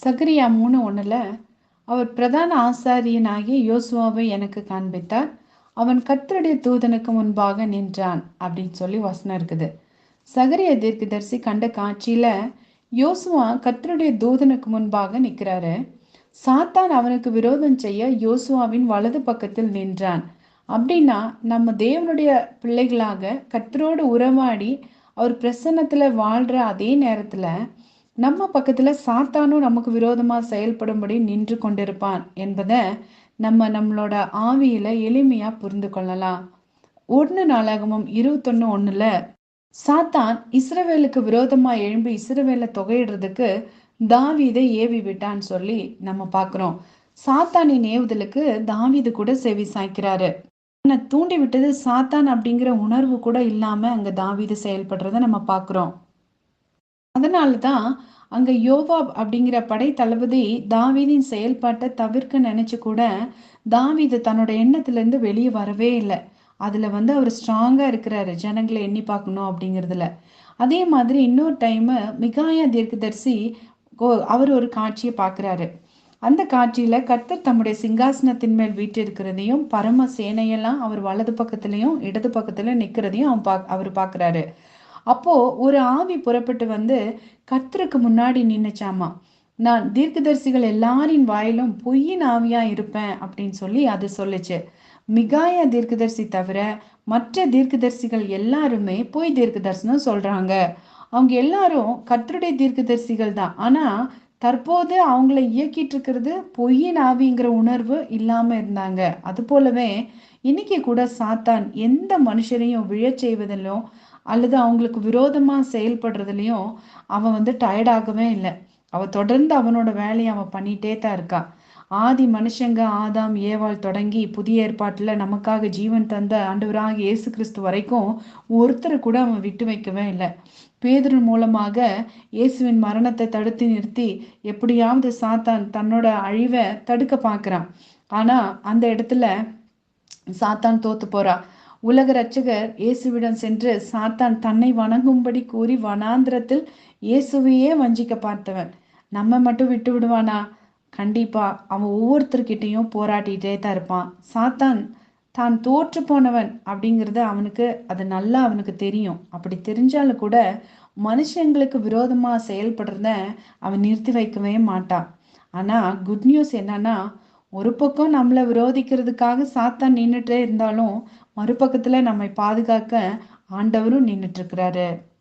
சகரியா 3:1 அவர் பிரதான ஆசாரியனாகிய யோசுவாவை எனக்கு காண்பித்தார். அவன் கர்த்தருடைய தூதனுக்கு முன்பாக நின்றான் அப்படின்னு சொல்லி வசனம் இருக்குது. சகரியா தீர்க்கதரிசி கண்ட காட்சியில யோசுவா கர்த்தருடைய தூதனுக்கு முன்பாக நிற்கிறாரு. சாத்தான் அவனுக்கு விரோதம் செய்ய யோசுவாவின் வலது பக்கத்தில் நின்றான். அப்படின்னா நம்ம தேவனுடைய பிள்ளைகளாக கர்த்தரோடு உறவாடி அவர் பிரசன்னத்துல வாழ்ற அதே நேரத்துல நம்ம பக்கத்துல சாத்தானும் நமக்கு விரோதமா செயல்படும்படி நின்று கொண்டிருப்பான் என்பதை நம்மளோட ஆவியில எளிமையா புரிந்து கொள்ளலாம். 1 நாளாகமம் 21:1 சாத்தான் இஸ்ரவேலுக்கு விரோதமா எழும்பி இஸ்ரவேலை தொகையிடுறதுக்கு தாவீதை ஏவி விட்டான்னு சொல்லி நம்ம பார்க்கிறோம். சாத்தானின் ஏவுதலுக்கு தாவீது கூட செவி சாய்க்கிறாரு. தூண்டி விட்டது சாத்தான் அப்படிங்கிற உணர்வு கூட இல்லாம அங்க தாவீது செயல்படுறத நம்ம பார்க்கிறோம். அதனாலதான் அங்க யோவாப் அப்படிங்கிற படை தளபதி தாவீதின் செயல்பாட்டை தவிர்க்க நினைச்சு கூட தாவீது தன்னோட எண்ணத்துல இருந்து வெளியே வரவே இல்லை. அதுல அவர் ஸ்ட்ராங்கா இருக்கிறாரு, ஜனங்களை எண்ணி பார்க்கணும் அப்படிங்கிறதுல. அதே மாதிரி இன்னொரு டைம் மிகாயா தீர்க்கதரிசி அவர் ஒரு காட்சியை பார்க்கிறாரு. அந்த காட்சியில கர்த்தர் தம்முடைய சிங்காசனத்தின் மேல் வீற்றிருக்கிறதையும் பரம சேனையெல்லாம் அவர் வலது பக்கத்திலையும் இடது பக்கத்திலையும் நிக்கிறதையும் அவர் பார்க்கிறாரு. அப்போ ஒரு ஆவி புறப்பட்டு கர்த்தருக்கு முன்னாடி நின்னுச்சாமா. நான் தீர்க்கதரிசிகள் எல்லாரின் வாயிலும் பொய்யின் ஆவியா இருப்பேன் அப்படின்னு சொல்லி அது சொல்லுச்சு. மிகாயா தீர்க்கதரிசி தவிர மற்ற தீர்க்கதரிசிகள் எல்லாருமே பொய் தீர்க்க தரிசனம் சொல்றாங்க. அவங்க எல்லாரும் கர்த்தருடைய தீர்க்கதரிசிகள் தான். ஆனா தற்போது அவங்கள இயக்கிட்டு இருக்கிறது பொய்யின் ஆவிங்கிற உணர்வு இல்லாம இருந்தாங்க. அது போலவே இன்னைக்கு கூட சாத்தான் எந்த மனுஷரையும் விழச் செய்வதிலும் அல்லது அவங்களுக்கு விரோதமா செயல்படுறதுலயும் அவன் டயர்டாகவே இல்லை. அவ தொடர்ந்து அவனோட வேலையை அவன் பண்ணிட்டே தான் இருக்கா. ஆதி மனுஷங்க ஆதாம் ஏவாள் தொடங்கி புதிய ஏற்பாட்டுல நமக்காக ஜீவன் தந்த ஆண்டவராக இயேசு கிறிஸ்து வரைக்கும் ஒருத்தரை கூட அவன் விட்டு வைக்கவே இல்லை. பேதுரு மூலமாக இயேசுவின் மரணத்தை தடுத்து நிறுத்தி எப்படியாவது சாத்தான் தன்னோட அழிவை தடுக்க பார்க்கிறான். ஆனா அந்த இடத்துல சாத்தான் தோத்து போறா. உலக ரட்சகர் இயேசுவிடம் சென்று சாத்தான் தன்னை வணங்கும்படி கூறி வனாந்திரத்தில் இயேசுவையே வஞ்சிக்க பார்த்தவன் நம்ம மட்டும் விட்டு விடுவானா? கண்டிப்பா அவன் ஒவ்வொருத்தர்கிட்டையும் போராட்டிட்டே தான் இருப்பான். சாத்தான் தான் தோற்று போனவன் அப்படிங்கிறது அது நல்லா அவனுக்கு தெரியும். அப்படி தெரிஞ்சாலும் கூட மனுஷங்களுக்கு விரோதமா செயல்படுறத அவன் நிறுத்தி வைக்கவே மாட்டான். ஆனா குட் நியூஸ் என்னன்னா, ஒரு பக்கம் நம்மளை விரோதிக்கிறதுக்காக சாத்தான் நின்றுட்டே இருந்தாலும் மறுபக்கத்துல நம்மை பாதுகாக்க ஆண்டவரும் நின்றுட்டு இருக்கிறாரு.